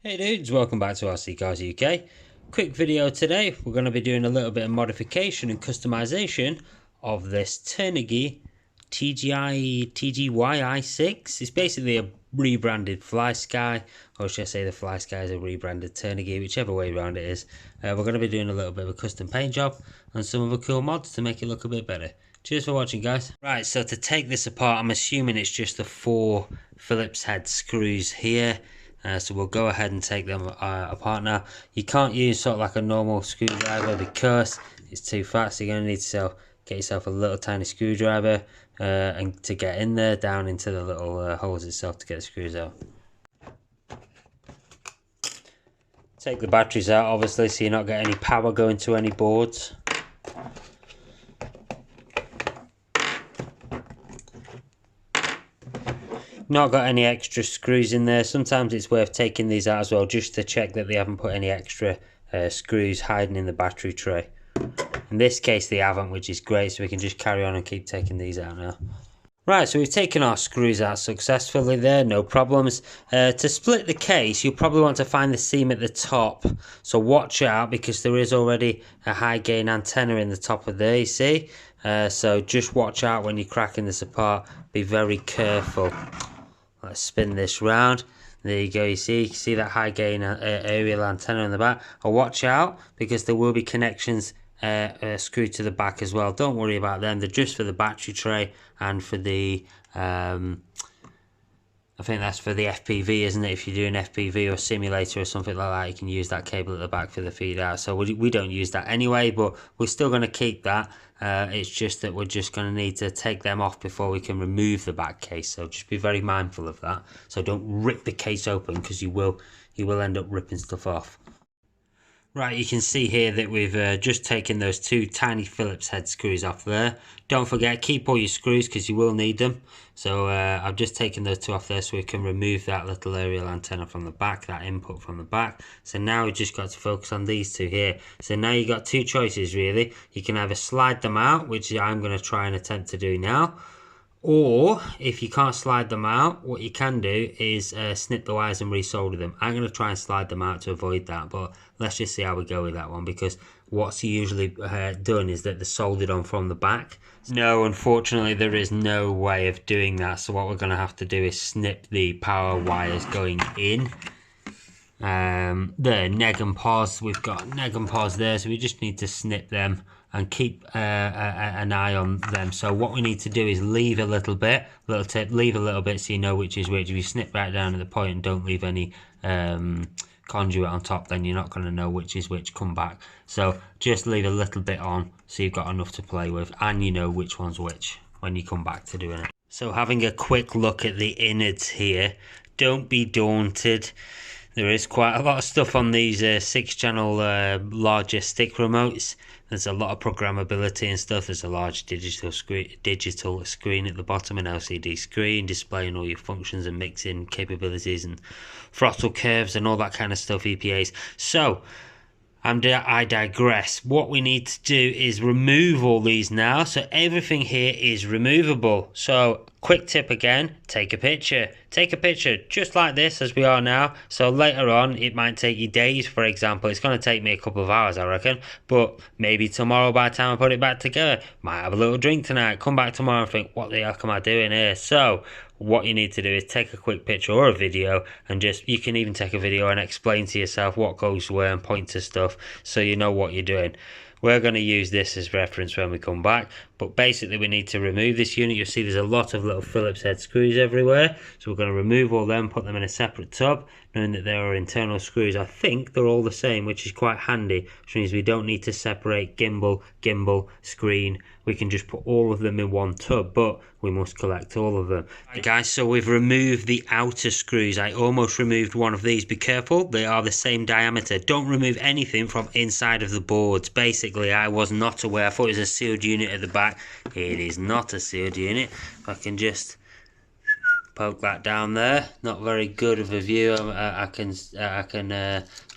Hey dudes, welcome back to RC Cars UK. Quick video today. We're going to be doing a little bit of modification and customization of this Turnigy tgyi6. It's basically a rebranded Fly Sky, or should I say the Fly Sky is a rebranded Turnigy, whichever way around it is. We're going to be doing a little bit of a custom paint job and some of the cool mods to make it look a bit better. Cheers for watching, guys. Right, so to take this apart, I'm assuming it's just the 4 Phillips head screws here. So we'll go ahead and take them apart now. You can't use sort of like a normal screwdriver because it's too fat, so you're going to need to get yourself a little tiny screwdriver and to get in there, down into the little holes itself to get the screws out. Take the batteries out obviously so you're not getting any power going to any boards. Not got any extra screws in there. Sometimes it's worth taking these out as well just to check that they haven't put any extra screws hiding in the battery tray. In this case they haven't, which is great, so we can just carry on and keep taking these out now. Right, so we've taken our screws out successfully there, no problems. To split the case, you'll probably want to find the seam at the top. So watch out because there is already a high gain antenna in the top of there, you see? So just watch out when you're cracking this apart. Be very careful. Let's spin this round. There you go, you see that high gain aerial antenna in the back. Oh, watch out because there will be connections screwed to the back as well. Don't worry about them, they're just for the battery tray and for the I think that's for the FPV, isn't it? If you're doing FPV or simulator or something like that, you can use that cable at the back for the feed out. So we don't use that anyway, but we're still going to keep that. It's just that we're just going to need to take them off before we can remove the back case. So just be very mindful of that. So don't rip the case open because you will end up ripping stuff off. Right, you can see here that we've just taken those 2 tiny Phillips head screws off there. Don't forget, keep all your screws because you will need them. So I've just taken those 2 off there so we can remove that little aerial antenna from the back, that input from the back. So now we've just got to focus on these 2 here. So now you've got 2 choices really. You can either slide them out, which I'm going to try and attempt to do now. Or, if you can't slide them out, what you can do is snip the wires and resolder them. I'm going to try and slide them out to avoid that, but let's just see how we go with that one, because what's usually done is that they're soldered on from the back. No, unfortunately there is no way of doing that, so what we're going to have to do is snip the power wires going in. The neg and pos, we've got neg and pos there, so we just need to snip them and keep an eye on them. So what we need to do is leave a little bit, little tip, leave a little bit so you know which is which. If you snip right down at the point and don't leave any conduit on top, then you're not going to know which is which come back. So just leave a little bit on so you've got enough to play with and you know which one's which when you come back to doing it. So having a quick look at the innards here, don't be daunted. There is quite a lot of stuff on these 6-channel larger stick remotes. There's a lot of programmability and stuff. There's a large digital screen at the bottom, an LCD screen displaying all your functions and mixing capabilities and throttle curves and all that kind of stuff, EPAs. So I digress. What we need to do is remove all these now. So everything here is removable. So quick tip again, take a picture. Take a picture just like this as we are now. So later on, it might take you days, for example. It's going to take me a couple of hours, I reckon. But maybe tomorrow by the time I put it back together, might have a little drink tonight, come back tomorrow and think, what the heck am I doing here? So what you need to do is take a quick picture or a video and you can even take a video and explain to yourself what goes where and point to stuff so you know what you're doing. We're going to use this as reference when we come back, but basically we need to remove this unit. You'll see there's a lot of little Phillips head screws everywhere, so we're going to remove all them, put them in a separate tub, knowing that there are internal screws. I think they're all the same, which is quite handy, which means we don't need to separate gimbal, screen. We can just put all of them in one tub, but we must collect all of them. Right guys, so we've removed the outer screws. I almost removed one of these. Be careful, they are the same diameter. Don't remove anything from inside of the boards. Basically, I was not aware. I thought it was a sealed unit at the back. It is not a sealed unit. If I can just poke that down there, not very good of a view. I can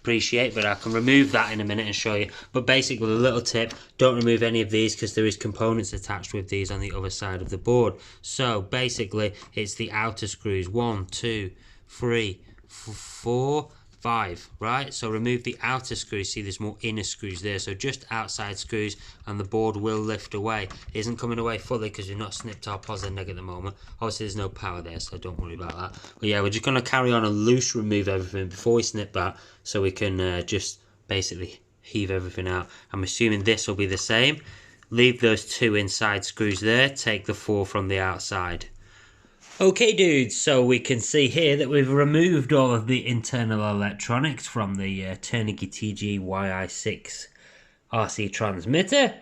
appreciate, but I can remove that in a minute and show you. But basically, the little tip, don't remove any of these because there is components attached with these on the other side of the board. So basically, it's the outer screws, 1, 2, 3, 4, 5, right? So remove the outer screws. See, there's more inner screws there, so just outside screws, and the board will lift away. It isn't coming away fully because we've not snipped our positive and negative at the moment. Obviously there's no power there, so don't worry about that. But yeah, we're just going to carry on and loose remove everything before we snip that, so we can just basically heave everything out. I'm assuming this will be the same. Leave those 2 inside screws there, take the 4 from the outside. Okay dudes, so we can see here that we've removed all of the internal electronics from the Turnigy tgyi6 RC transmitter.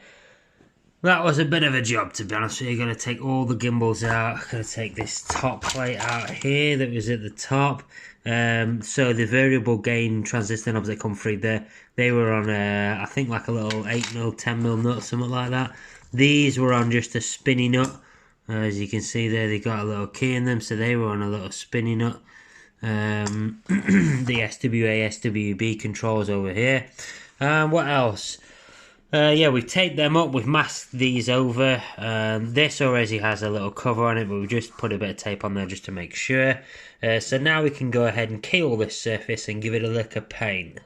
That was a bit of a job, to be honest with you. Going to take all the gimbals out. Going to take this top plate out here that was at the top. So the variable gain transistor knobs that come through there, they were on I think like a little 8mm, 10mm nut, something like that. These were on just a spinny nut. As you can see there, they got a little key in them, so they were on a little spinny nut. The SWA, SWB controls over here. What else? Yeah, we've taped them up, we've masked these over. This already has a little cover on it, but we've just put a bit of tape on there just to make sure. So now we can go ahead and key all this surface and give it a lick of paint.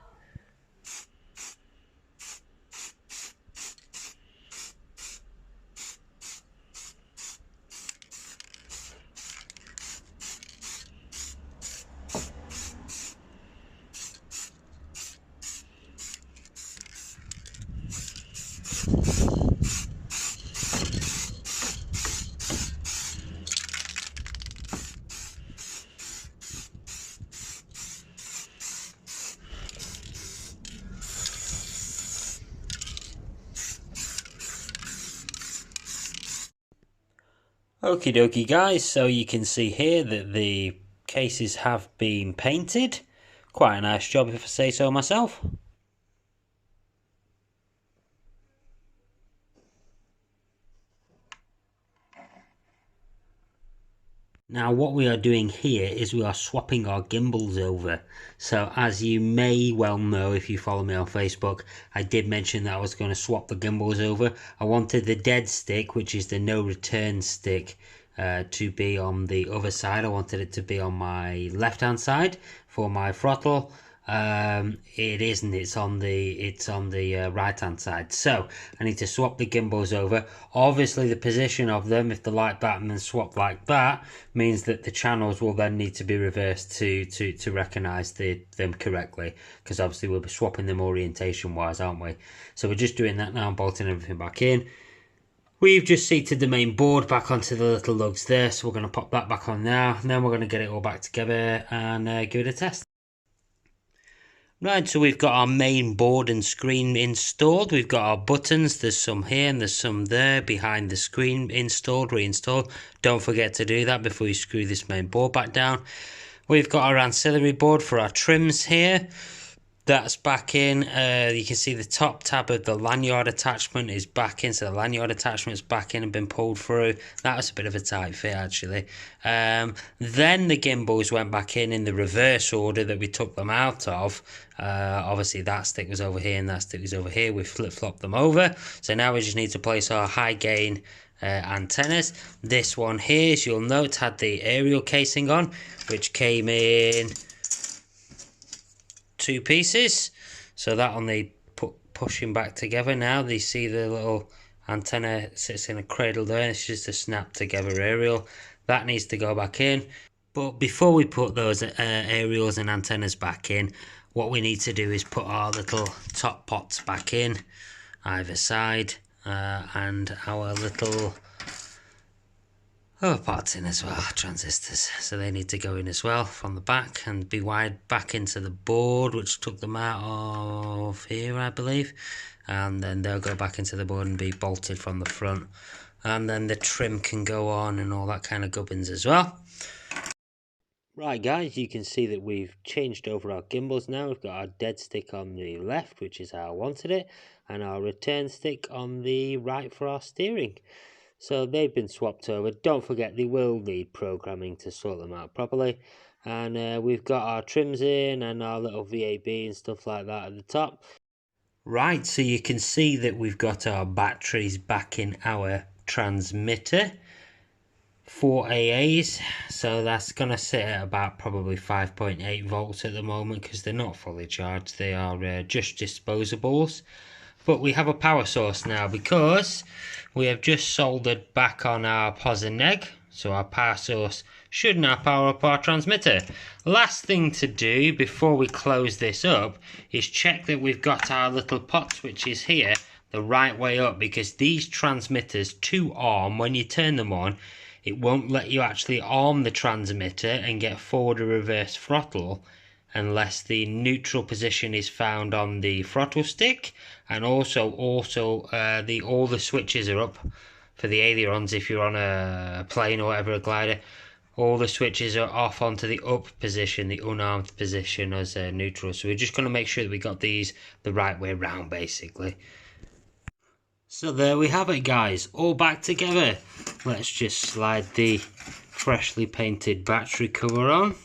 Okie dokie guys, so you can see here that the cases have been painted. Quite a nice job if I say so myself. Now what we are doing here is we are swapping our gimbals over. So as you may well know if you follow me on Facebook, I did mention that I was going to swap the gimbals over. I wanted the dead stick, which is the no return stick, to be on the other side. I wanted it to be on my left hand side for my throttle. It isn't, it's on the right hand side, so I need to swap the gimbals over. Obviously the position of them, if the like that and then swap like that, means that the channels will then need to be reversed to recognize them correctly, because obviously we'll be swapping them orientation wise, aren't we? So we're just doing that now and bolting everything back in. We've just seated the main board back onto the little lugs there, so we're going to pop that back on now, and then we're going to get it all back together and give it a test. Right, so we've got our main board and screen installed. We've got our buttons. There's some here and there's some there behind the screen installed, reinstalled. Don't forget to do that before you screw this main board back down. We've got our ancillary board for our trims here. That's back in. You can see the top tab of the lanyard attachment is back in, so the lanyard attachment is back in and been pulled through. That was a bit of a tight fit actually. Then the gimbals went back in the reverse order that we took them out of. Obviously that stick was over here and that stick was over here. We flip-flopped them over, so now we just need to place our high gain antennas. This one here, as you'll note, had the aerial casing on, which came in 2 pieces, so that on the pushing back together. Now they see the little antenna sits in a cradle there, and it's just a snap together aerial that needs to go back in. But before we put those aerials and antennas back in, what we need to do is put our little top pots back in either side, and our little other parts in as well, transistors, so they need to go in as well from the back and be wired back into the board, which took them out of here I believe, and then they'll go back into the board and be bolted from the front, and then the trim can go on and all that kind of gubbins as well. Right guys, you can see that we've changed over our gimbals now. We've got our dead stick on the left, which is how I wanted it, and our return stick on the right for our steering. So they've been swapped over. Don't forget they will need programming to sort them out properly. And we've got our trims in and our little VAB and stuff like that at the top. Right, so you can see that we've got our batteries back in our transmitter. 4 AAs, so that's going to sit at about probably 5.8 volts at the moment because they're not fully charged. They are just disposables. But we have a power source now because we have just soldered back on our pos and neg, so our power source should now power up our transmitter. Last thing to do before we close this up is check that we've got our little pot switches here the right way up, because these transmitters to arm, when you turn them on, it won't let you actually arm the transmitter and get forward or reverse throttle unless the neutral position is found on the throttle stick, and also all the switches are up for the ailerons. If you're on a plane or whatever, a glider, all the switches are off onto the up position, the unarmed position, as neutral. So we're just going to make sure that we got these the right way round, basically. So there we have it, guys, all back together. Let's just slide the freshly painted battery cover on.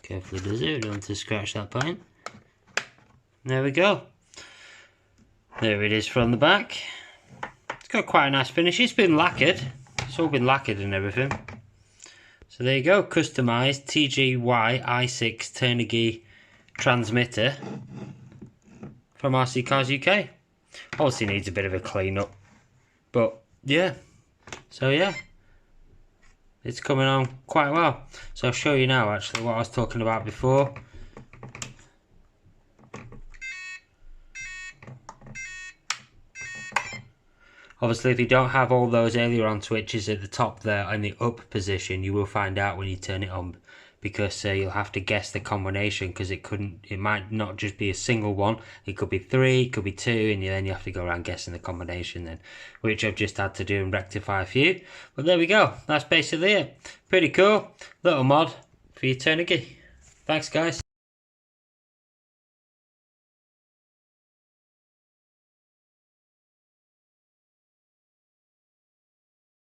Carefully does it, we don't want to scratch that paint. There we go. There it is from the back. It's got quite a nice finish. It's been lacquered. It's all been lacquered and everything. So there you go, customised tgyi6 Turnigy transmitter from RC Cars UK. Obviously needs a bit of a clean up, but yeah. So yeah, it's coming on quite well. So I'll show you now actually what I was talking about before. Obviously if you don't have all those aileron switches at the top there in the up position, you will find out when you turn it on, because you'll have to guess the combination, because it might not just be a single one, it could be 3, it could be 2, and then you have to go around guessing the combination then, which I've just had to do and rectify a few. But there we go, that's basically it. Pretty cool little mod for your Turnigy. Thanks guys.